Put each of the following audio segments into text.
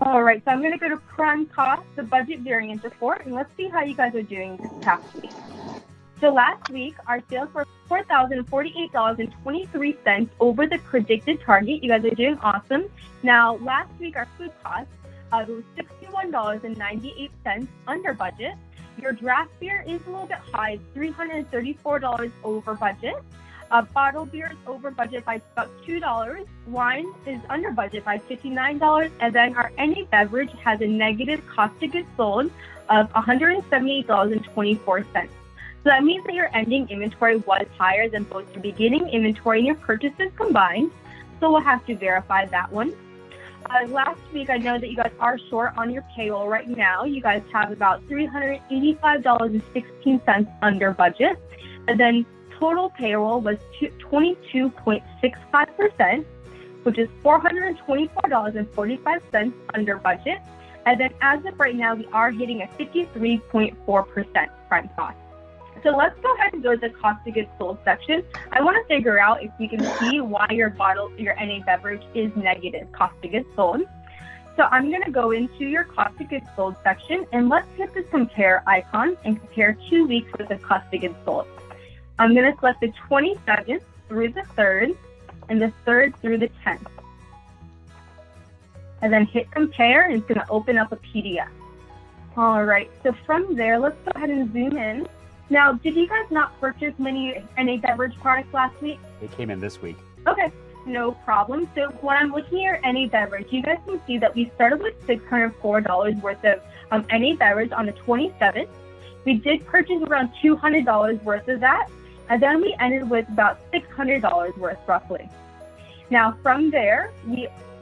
All right, so I'm going to go to prime cost, the budget variance report, and let's see how you guys are doing this past week. So last week, our sales were $4,048.23 over the predicted target. You guys are doing awesome. Now, last week, our food cost was $61.98 under budget. Your draft beer is a little bit high, it's $334 over budget. Bottled beer is over budget by about $2. Wine is under budget by $59. And then our any beverage has a negative cost of goods sold of $178.24. So that means that your ending inventory was higher than both your beginning inventory and your purchases combined. So we'll have to verify that one. Last week, I know that you guys are short on your payroll right now. You guys have about $385.16 under budget. And then total payroll was 22.65%, which is $424.45 under budget. And then as of right now, we are hitting a 53.4% prime cost. So let's go ahead and go to the cost of goods sold section. I want to figure out if we can see why your NA beverage is negative cost of goods sold. So I'm going to go into your cost of goods sold section, and let's hit this compare icon and compare 2 weeks worth of cost of goods sold. I'm going to select the 22nd through the 3rd and the 3rd through the 10th. And then hit compare, and it's going to open up a PDF. All right, so from there, let's go ahead and zoom in. Now, did you guys not purchase many NA beverage products last week? They came in this week. Okay, no problem. So when I'm looking at your NA beverage, you guys can see that we started with $604 worth of NA beverage on the 27th. We did purchase around $200 worth of that, and then we ended with about $600 worth roughly. Now, from there,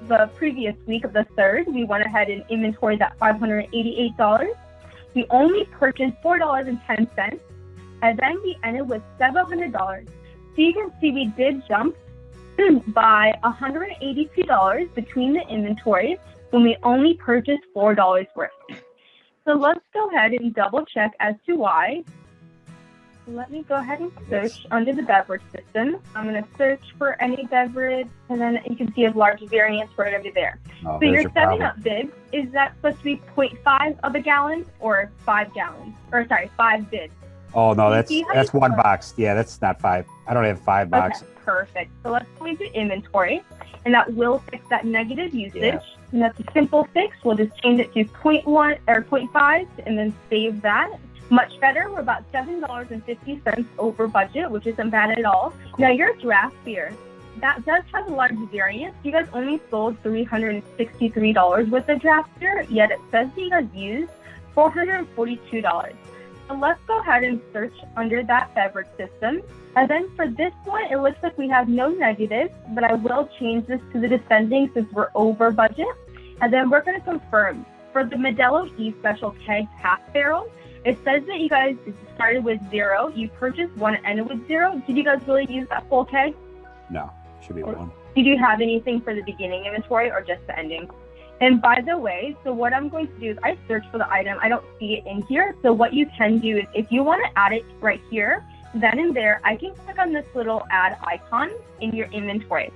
the previous week of the 3rd, we went ahead and inventoried that $588. We only purchased $4.10. And then we ended with $700. So you can see we did jump by $182 between the inventories when we only purchased $4 worth. So let's go ahead and double check as to why. Let me go ahead and search under the beverage system. I'm going to search for any beverage, and then you can see a large variance right over there. Oh, so your 7-Up bib, is that supposed to be 0.5 of a gallon or 5 gallons? Or sorry, 5 bibs? Oh, no, that's one box. Yeah, that's not 5. I don't have 5 boxes. Okay, perfect. So let's go into inventory, and that will fix that negative usage. Yeah. And that's a simple fix. We'll just change it to 0.1 or 0.5 and then save that. Much better. We're about $7.50 over budget, which isn't bad at all. Now, your draft beer, that does have a large variance. You guys only sold $363 worth of draft beer, yet it says that you guys used $442. So let's go ahead and search under that beverage system. And then for this one, it looks like we have no negatives, but I will change this to the descending since we're over budget. And then we're going to confirm for the Modelo E Special Keg half barrel. It says that you guys started with 0. You purchased 1 and ended with 0. Did you guys really use that full keg? No, should be 1. Did you have anything for the beginning inventory or just the ending? And by the way, so what I'm going to do is I search for the item. I don't see it in here. So what you can do is if you want to add it right here, then and there, I can click on this little add icon in your inventory.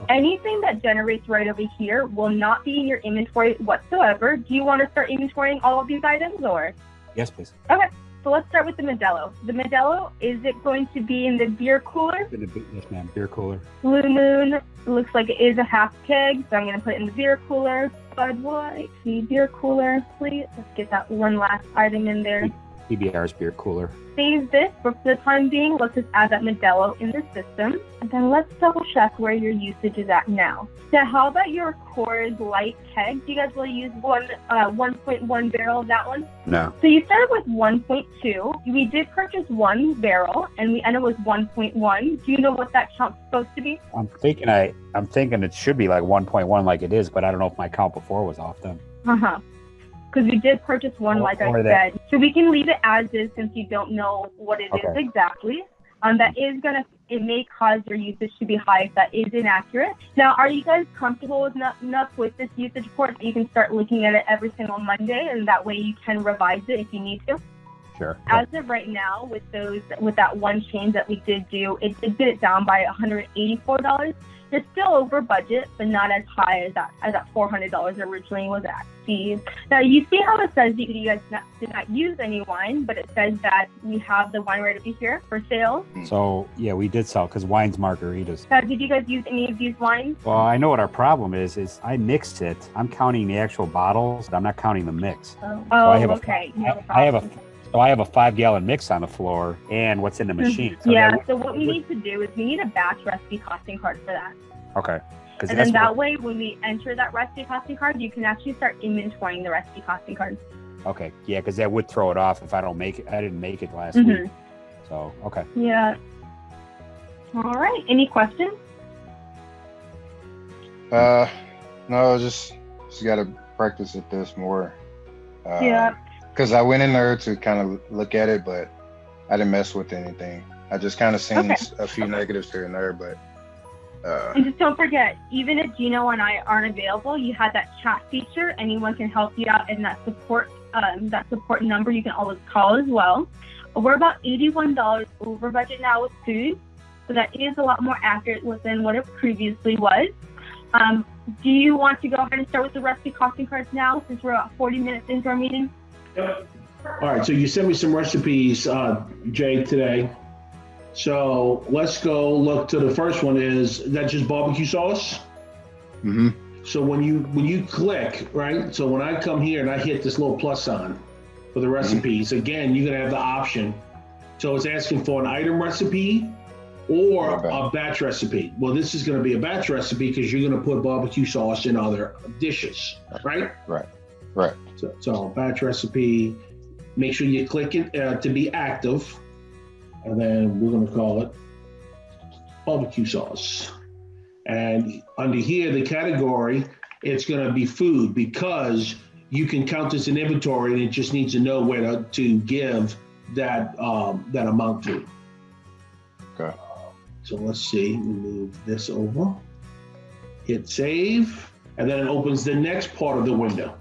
Anything that generates right over here will not be in your inventory whatsoever. Do you want to start inventorying all of these items or? Yes, please. Okay, so let's start with the Modelo. The Modelo, is it going to be in the beer cooler? Yes, ma'am. Beer cooler. Blue Moon, looks like it is a half keg, so I'm going to put it in the beer cooler. Bud White, the beer cooler, please. Let's get that one last item in there. PBR's beer cooler. Save this, but for the time being, let's just add that Modelo in the system. And then let's double check where your usage is at now. Now, how about your Coors Light keg? Do you guys really use 1.1 barrel of that one? No. So you started with 1.2. We did purchase 1 barrel, and we ended with 1.1. Do you know what that count's supposed to be? I'm thinking it should be like 1.1 like it is, but I don't know if my count before was off then. Uh-huh. Because we did purchase 1, like I said. So we can leave it as is since you don't know what it is exactly. It may cause your usage to be high if that is inaccurate. Now, are you guys comfortable enough with this usage report that you can start looking at it every single Monday, and that way you can revise it if you need to? Sure. As of right now, with that one change that we did do, it did get it down by $184. It's still over budget, but not as high as that $400 originally was at. Now you see how it says that you guys did not use any wine, but it says that we have the wine right over here for sale. So yeah, we did sell because wine's margaritas. Did you guys use any of these wines? Well, I know what our problem is I mixed it. I'm counting the actual bottles, but I'm not counting the mix. Oh, so I have okay. I have a 5-gallon mix on the floor and what's in the machine. So so what we need to do is we need a batch recipe costing card for that. Okay. And then that way, when we enter that recipe costing card, you can actually start inventorying the recipe costing card. Okay. Yeah, because that would throw it off if I don't make it. I didn't make it last week. So, okay. Yeah. All right. Any questions? No, just got to practice at this more. Because I went in there to kind of look at it, but I didn't mess with anything. I just kind of seen a few negatives here and there, but. And just don't forget, even if Gino and I aren't available, you have that chat feature. Anyone can help you out in that support number. You can always call as well. We're about $81 over budget now with food, so that is a lot more accurate than what it previously was. Do you want to go ahead and start with the recipe costing cards now, since we're about 40 minutes into our meeting? Yep. All right, so you sent me some recipes, Jay, today. So let's go look to the first one. Is that just barbecue sauce? Mm-hmm. So when you click, right? So when I come here and I hit this little plus sign for the recipes, again, you're gonna have the option. So it's asking for an item recipe or a batch recipe. Well, this is gonna be a batch recipe because you're gonna put barbecue sauce in other dishes, right? Right. So batch recipe, make sure you click it to be active. And then we're going to call it barbecue sauce. And under here, the category, it's going to be food because you can count this in inventory and it just needs to know where to give that amount to. Okay. So let's see, we move this over, hit save, and then it opens the next part of the window.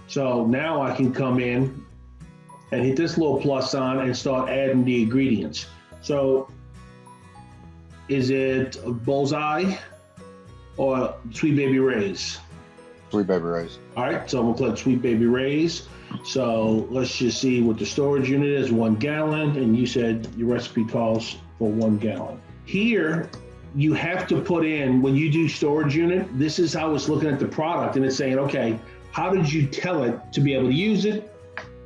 So now I can come in and hit this little plus sign and start adding the ingredients. So is it Bullseye or Sweet Baby Ray's? Sweet Baby Ray's. All right, so I'm gonna click Sweet Baby Ray's. So let's just see what the storage unit is, 1 gallon, and you said your recipe calls for 1 gallon. Here, you have to put in, when you do storage unit, this is how it's looking at the product and it's saying, okay, how did you tell it to be able to use it?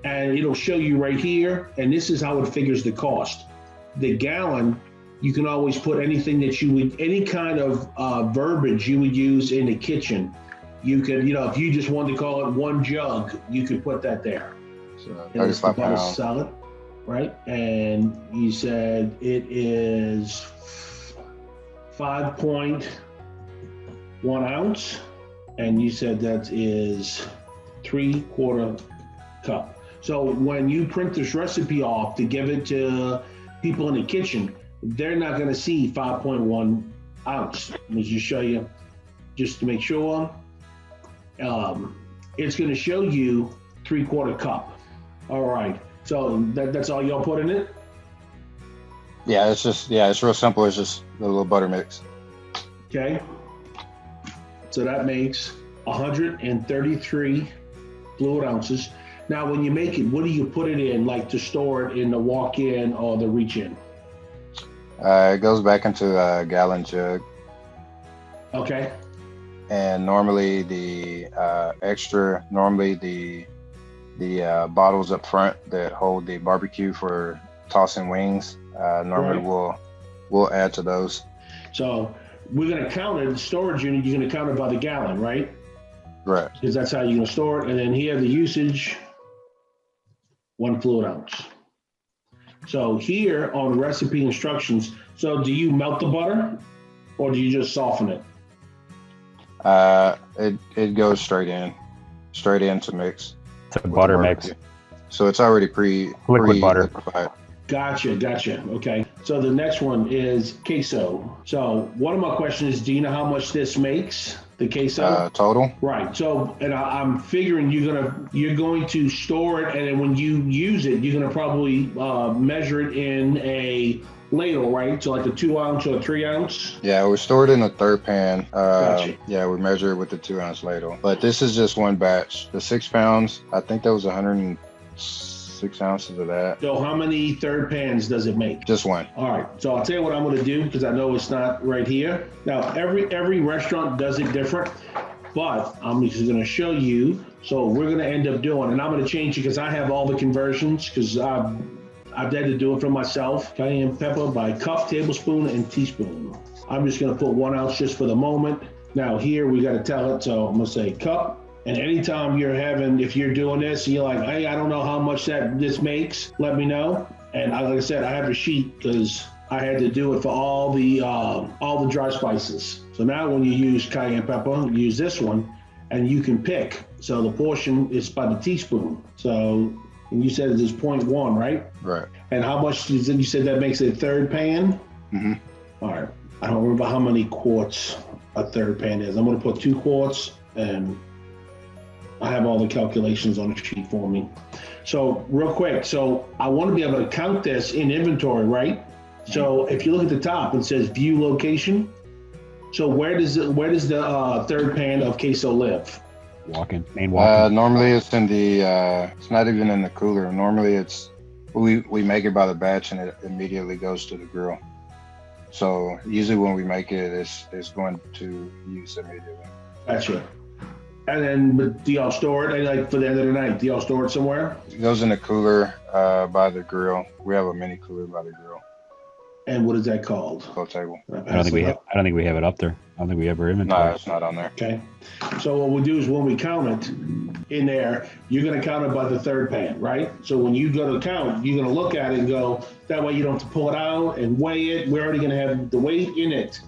And it'll show you right here, and this is how it figures the cost. The gallon, you can always put anything that you would, any kind of verbiage you would use in the kitchen. You could, if you just wanted to call it 1 jug, you could put that there. So 35 pounds. Solid, right? And you said it is 5.1 ounce, and you said that is 3/4 cup. So when you print this recipe off to give it to people in the kitchen, they're not going to see 5.1 ounce. Let me just show you, just to make sure. It's going to show you 3/4 cup. All right. So that's all y'all put in it? Yeah, it's real simple. It's just a little butter mix. Okay. So that makes 133 fluid ounces. Now, when you make it, what do you put it in, like to store it in the walk-in or the reach-in? It goes back into a gallon jug. Okay. And normally the bottles up front that hold the barbecue for tossing wings, normally we'll add to those. So we're going to count it, the storage unit, you're going to count it by the gallon, right? Right. Because that's how you're going to store it. And then here, the usage, 1 fluid ounce. So here on recipe instructions, so do you melt the butter or do you just soften it? It goes straight in to mix. To butter mix. So it's already liquid butter. Liquefied. Gotcha. Okay. So the next one is queso. So one of my questions is, do you know how much this makes? The queso? Total? Right. So, and I'm figuring you're going to store it, and then when you use it, you're going to probably measure it in a ladle, right? So like a 2 ounce or a 3 ounce? Yeah, we stored in a third pan. Gotcha. Yeah, we measure it with the 2 ounce ladle. But this is just one batch. The 6 pounds, I think that was 106 ounces of that. So how many third pans does it make? Just one. All right. So I'll tell you what I'm going to do because I know it's not right here. Now, every restaurant does it different, but I'm just going to show you. So we're going to end up doing, and I'm going to change it because I have all the conversions because I've had to do it for myself. Cayenne pepper by cup, tablespoon, and teaspoon. I'm just going to put 1 ounce just for the moment. Now here we got to tell it. So I'm going to say cup. And anytime if you're doing this, and you're like, hey, I don't know how much this makes, let me know. And like I said, I have a sheet because I had to do it for all the dry spices. So now when you use cayenne pepper, use this one, and you can pick. So the portion is by the teaspoon. So and you said it is 0.1, right? Right. And how much you said that makes a third pan? Mm-hmm. All right. I don't remember how many quarts a third pan is. I'm going to put 2 quarts, and I have all the calculations on the sheet for me. So real quick, so I want to be able to count this in inventory, right? So if you look at the top, it says view location. So where does the third pan of queso live? Main walk-in. Normally it's in the, it's not even in the cooler. Normally we make it by the batch and it immediately goes to the grill. So usually when we make it, it's going to use immediately. Gotcha. And then, but do y'all store it like for the end of the night? Do y'all store it somewhere? It goes in the cooler by the grill. We have a mini cooler by the grill. And what is that called? Grill table. I don't think we have it up there. I don't think we ever inventory. No, it's not on there. Okay. So what we'll do is when we count it in there, you're going to count it by the third pan, right? So when you go to count, you're going to look at it and go, that way you don't have to pull it out and weigh it. We're already going to have the weight in it.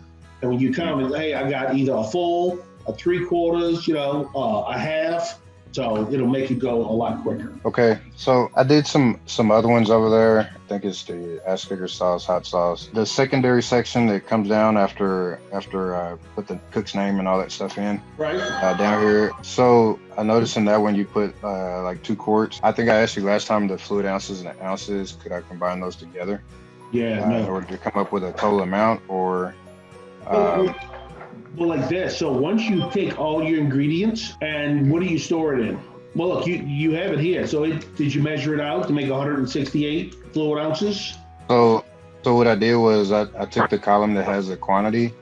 And when you count it, hey, I got either a full, a 3/4, a half. So it'll make it go a lot quicker. Okay, so I did some other ones over there. I think it's the Asperger sauce, hot sauce. The secondary section that comes down after I put the cook's name and all that stuff in. Right. Down here. So I noticed in that when you put like 2 quarts, I think I asked you last time the fluid ounces and the ounces, could I combine those together? Yeah. In order to come up with a total amount or... Well, like this. So once you take all your ingredients and what do you store it in? Well, look, you have it here. So did you measure it out to make 168 fluid ounces? So what I did was I took the column that has the quantity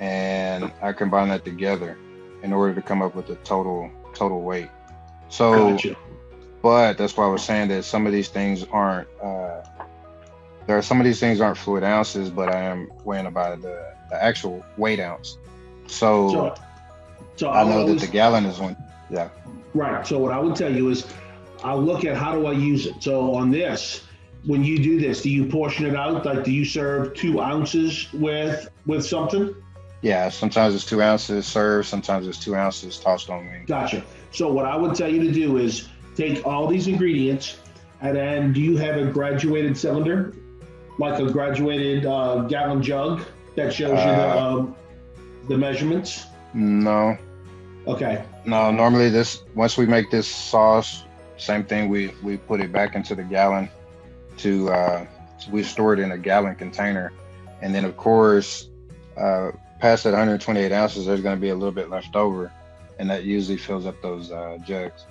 and I combined that together in order to come up with the total weight. So, Gotcha. But that's why I was saying that some of these things aren't, some of these things aren't fluid ounces, but I am weighing about the actual weight ounce. So I know that the gallon is one. Yeah. Right. So what I would tell you is I'll look at how do I use it. So on this, when you do this, do you portion it out? Like, do you serve 2 ounces with something? Yeah. Sometimes it's 2 ounces served. Sometimes it's 2 ounces tossed on me. Gotcha. So what I would tell you to do is take all these ingredients and then do you have a graduated cylinder? Like a graduated gallon jug that shows you the measurements? No. Okay. No, normally once we make this sauce, same thing, we put it back into the gallon we store it in a gallon container. And then of course, past that 128 ounces, there's going to be a little bit left over. And that usually fills up those jugs.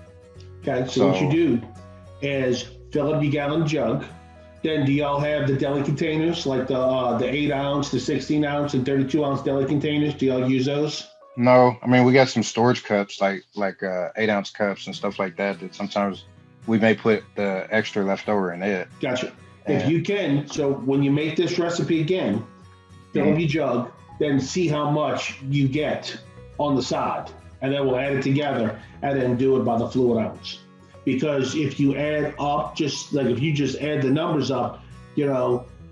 Okay, so what you do is fill up your gallon jug. Then do y'all have the deli containers, like the 8 ounce, the 16 ounce, and 32 ounce deli containers? Do y'all use those? No, I mean, we got some storage cups, like 8 ounce cups and stuff like that sometimes we may put the extra left over in it. Gotcha. If you can, so when you make this recipe again, fill up your jug, then see how much you get on the side. And then we'll add it together and then do it by the fluid ounce. Because if you add up, if you just add the numbers up,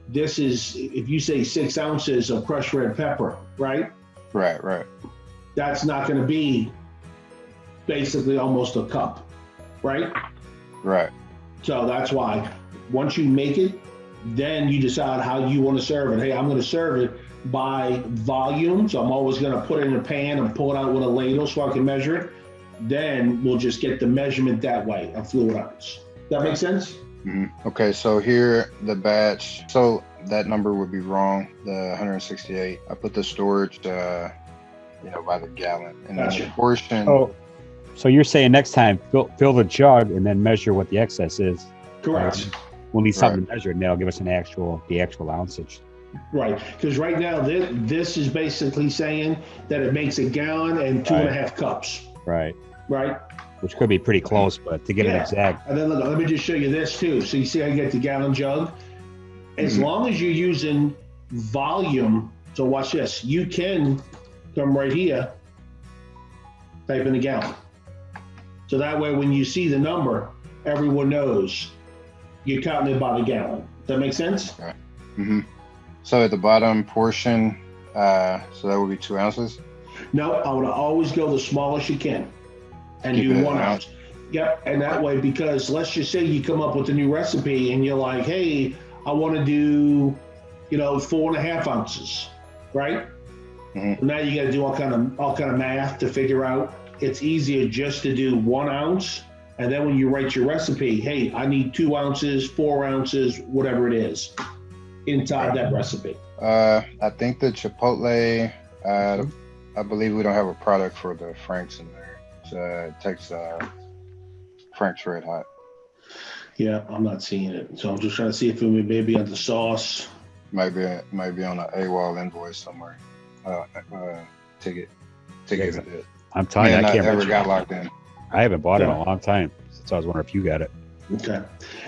this is, if you say 6 ounces of crushed red pepper, right? Right. That's not going to be basically almost a cup, right? Right. So that's why once you make it, then you decide how you want to serve it. Hey, I'm going to serve it by volume. So I'm always going to put it in a pan and pull it out with a ladle so I can measure it. Then we'll just get the measurement that way, a fluid ounce. That make sense? Mm-hmm. Okay, so here the batch. So that number would be wrong. The 168. I put the storage, by the gallon, and then the portion. Oh, so you're saying next time fill the jug and then measure what the excess is. Correct. We'll need something to measure, and that'll give us the actual ounceage. Right, because right now this is basically saying that it makes a gallon and 2.5 cups. Right. Right. Which could be pretty close, but to get it exact. And then look, let me just show you this too. So you see how you get the gallon jug? As long as you're using volume, so watch this, you can come right here, type in a gallon. So that way when you see the number, everyone knows you're counting it by the gallon. Does that make sense? Right. Mm-hmm. So at the bottom portion, so that would be 2 ounces? No, I would always go the smallest you can and Keep do 1 ounce. Yep, and that way, because let's just say you come up with a new recipe and you're like, hey, I want to do, 4.5 ounces, right? Mm-hmm. Now you got to do all kind of math to figure out. It's easier just to do 1 ounce, and then when you write your recipe, hey, I need 2 ounces, 4 ounces, whatever it is, inside that recipe. I think the Chipotle, I believe we don't have a product for the Frank's in there. So it takes Frank's Red Hot. Yeah, I'm not seeing it. So I'm just trying to see if it may be on the sauce. Might be on an AWOL invoice somewhere. Ticket. I'm telling you, I can't ever got locked in. I haven't bought it in a long time, so I was wondering if you got it. Okay.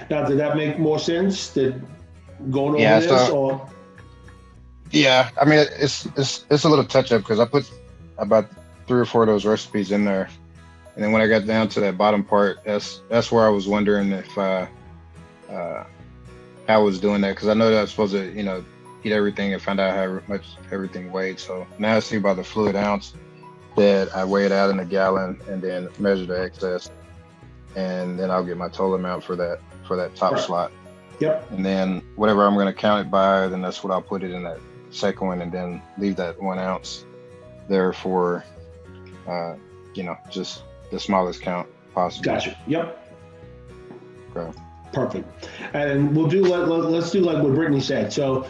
Now, did that make more sense? Going over this, or? Yeah, I mean it's a little touch up because I put about 3 or 4 of those recipes in there, and then when I got down to that bottom part, that's where I was wondering if how I was doing that, because I know that I was supposed to eat everything and find out how much everything weighed. So now I see by the fluid ounce that I weigh it out in a gallon and then measure the excess, and then I'll get my total amount for that top slot. Yep. And then whatever I'm going to count it by, then that's what I'll put it in that second one, and then leave that 1 ounce there for just the smallest count possible. Gotcha. Yep. Okay. Perfect. And let's do like what Brittany said. So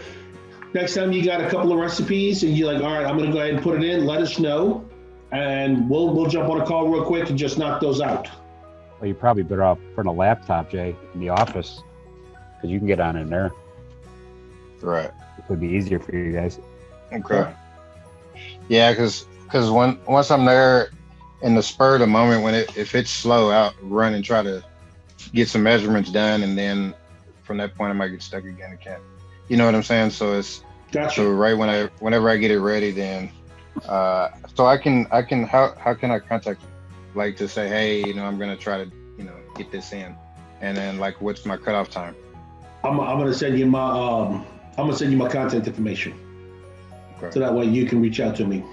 next time you got a couple of recipes and you're like, all right, I'm going to go ahead and put it in, let us know, and we'll jump on a call real quick and just knock those out. Well, you're probably better off putting a laptop, Jay, in the office, because you can get on in there. Right. It would be easier for you guys. Okay. Yeah, because once I'm there in the spur of the moment, if it's slow, I'll run and try to get some measurements done, and then from that point I might get stuck again and can't. You know what I'm saying? So it's gotcha. So right whenever I get it ready, then so I can how can I contact you? Like to say, hey, I'm gonna try to get this in, and then like what's my cutoff time? I'm gonna send you my contact information. Okay. So that way you can reach out to me.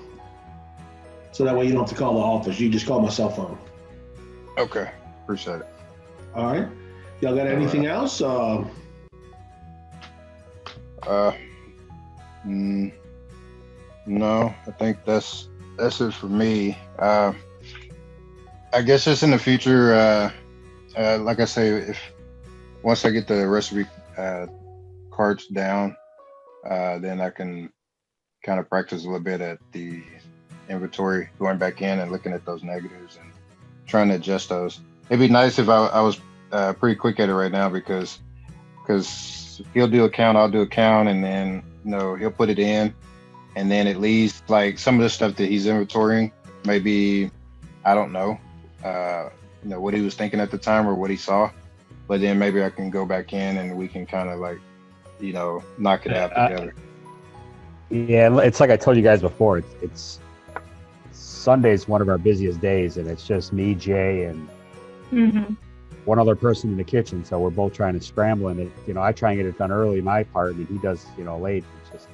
So that way you don't have to call the office. You just call my cell phone. Okay. Appreciate it. All right. Y'all got anything else? No, I think that's it for me. I guess just in the future, like I say, once I get the recipe cards down, then I can kind of practice a little bit at the inventory, going back in and looking at those negatives and trying to adjust those. It'd be nice if I was pretty quick at it right now, because he'll do a count, I'll do a count, and then he'll put it in, and then at least like some of the stuff that he's inventorying, maybe I don't know, what he was thinking at the time or what he saw, but then maybe I can go back in and we can kind of like knock it out together. Yeah, it's like I told you guys before. It's Sunday's one of our busiest days, and it's just me, Jay, and one other person in the kitchen. So we're both trying to scramble, and I try and get it done early, my part, and he does, late. It's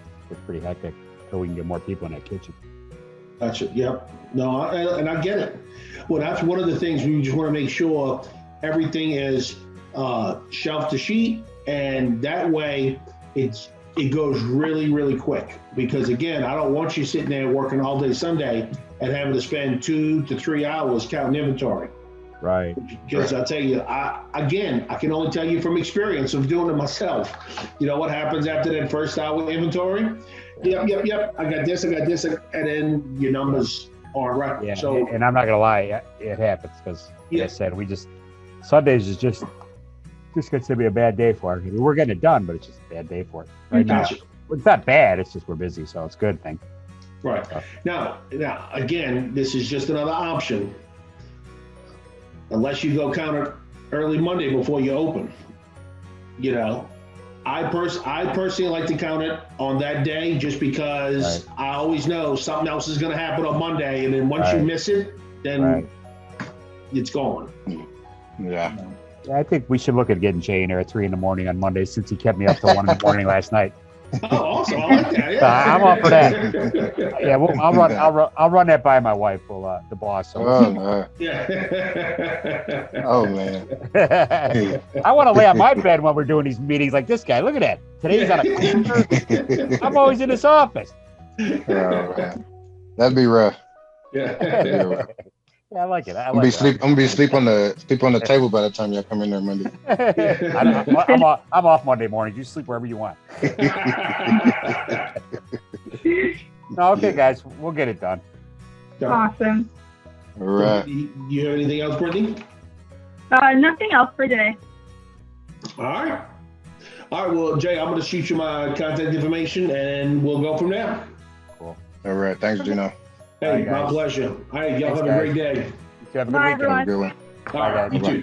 pretty hectic so we can get more people in that kitchen. Gotcha. Yep. No, I get it. Well, that's one of the things we just want to make sure everything is shelf to sheet, and that way it goes really, really quick. Because again, I don't want you sitting there working all day Sunday and having to spend 2 to 3 hours counting inventory. Right. Because I tell you, I can only tell you from experience of doing it myself. You know what happens after that first hour inventory? Yep. I got this, and then your numbers aren't right. Yeah. So, and I'm not gonna lie, it happens because, like I said, Sundays is just gets to be a bad day for us. I mean, we're getting it done, but it's just a bad day for it right now. It's not bad. It's just we're busy, so it's a good thing. Right. Now, again, this is just another option. Unless you go counter early Monday before you open. You know, I personally like to count it on that day just because I always know something else is going to happen on Monday, and then once you miss it, then it's gone. Yeah. I think we should look at getting Jay in there at 3 a.m. on Monday since he kept me up till 1 a.m. last night. Oh, awesome! I like that. Yeah. I'm up for that. Yeah, I'll run that by my wife, the boss. So Oh man. I want to lay on my bed when we're doing these meetings like this guy. Look at that. Today's on a computer. I'm always in this office. Oh man, that'd be rough. Yeah, I like it. I'm gonna be sleep on the table by the time y'all come in there Monday. I'm off Monday morning. You sleep wherever you want. No, okay, guys, we'll get it done. Awesome. All right. You have anything else, Brittany? Nothing else for today. All right. Well, Jay, I'm going to shoot you my contact information, and we'll go from there. Cool. All right. Thanks, Gino. Hey, my pleasure. All right, y'all have a great day. Have a good weekend. Bye, everyone. Have a good one. All right, you too.